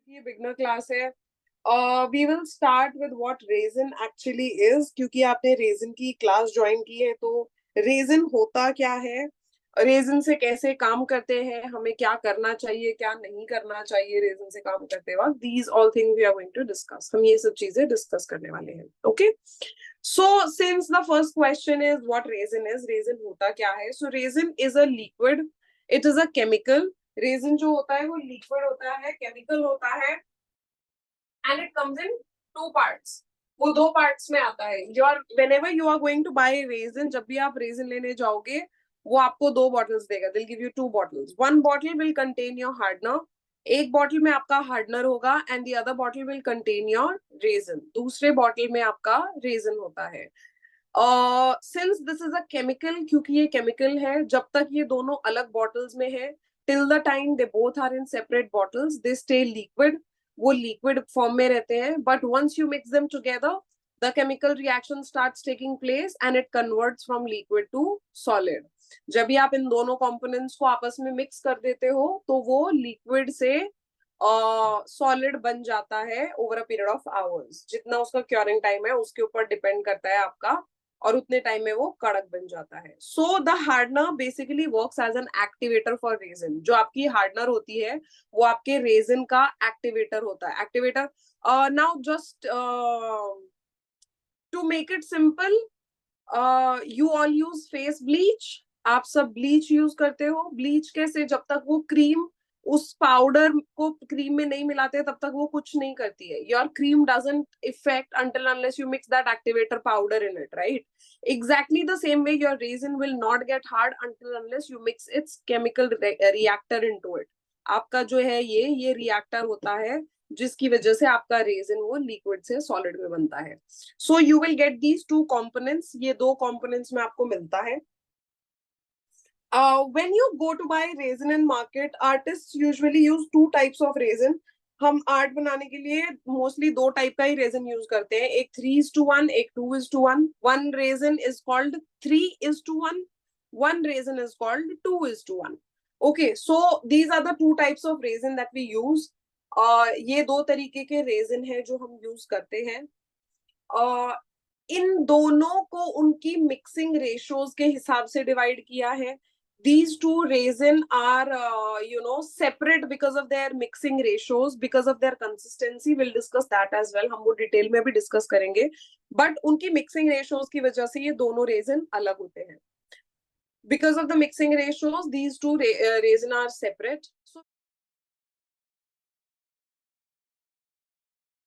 ये beginner class है। We will start with what resin actually is, क्योंकि आपने रेजिन की क्लास ज्वाइन की है तो रेजिन होता क्या है, रेजिन से कैसे काम करते हैं, हमें क्या करना चाहिए क्या नहीं करना चाहिए रेजिन से काम करते वक्त, these all thing we are going to discuss. हम ये सब चीजें डिस्कस करने वाले हैं। Okay, so since the first question is what resin is, resin होता क्या है। So resin is a liquid, it is a chemical. Resin जो होता है वो लिक्विड होता है, केमिकल होता है, and it comes in two parts. वो दो पार्ट्स में आता है। Your whenever you are going to buy resin, जब भी आप रेजिन लेने जाओगे वो आपको दो बॉटल्स देगा। दिल give you two bottles, one bottle will contain your hardener, एक बॉटल में आपका हार्डनर होगा, and the other bottle will contain your resin, दूसरे बॉटल में आपका रेजिन होता है। Since this is a chemical, क्योंकि ये केमिकल है, जब तक ये दोनों अलग बॉटल्स में है, till the time they both are in separate bottles, they stay liquid, वो लिक्विड फॉर्म में रहते हैं। But once you mix them together, the chemical reaction starts taking place and it converts from liquid to solid. जब भी आप इन दोनों components को आपस में मिक्स कर देते हो तो वो लिक्विड से सॉलिड बन जाता है over a period of hours. जितना उसका क्योरिंग टाइम है उसके ऊपर डिपेंड करता है आपका, और उतने टाइम में वो कड़क बन जाता है। So the hardener basically works as an activator for resin. जो आपकी हार्डनर होती है वो आपके रेजिन का एक्टिवेटर होता है। Activator, now just to make it simple, you all use face bleach. आप सब ब्लीच यूज करते हो। ब्लीच कैसे, जब तक वो क्रीम उस पाउडर को क्रीम में नहीं मिलाते तब तक वो कुछ नहीं करती है। Your cream doesn't effect until unless you mix that activator powder in it, right? Exactly the same way your resin will not get hard until unless you mix its chemical reactor into it. आपका जो है ये reactor होता है जिसकी वजह से आपका रेजिन वो लिक्विड से सॉलिड में बनता है। So you will get these two components, ये दो कंपोनेंट्स में आपको मिलता है। when you go to buy resin in market, artists usually use two types of resin. हम आर्ट बनाने के लिए मोस्टली दो टाइप का ही रेजिन यूज करते हैं, एक 3:1, एक 2:1। One resin is called 3:1, one resin is called 2:1। Okay, so these are the two types of resin that we use. ये दो तरीके के रेजिन है जो हम यूज करते हैं। इन दोनों को उनकी मिक्सिंग रेशियोज के हिसाब से डिवाइड किया है। These two resin are separate because of their mixing ratios, because of their consistency. We'll discuss that as well, हम वो डिटेल में भी डिस्कस करेंगे। बट उनकी मिक्सिंग रेशियोज की वजह से ये दोनों रेजिन अलग होते हैं। Because of the mixing ratios, these two resin are separate. So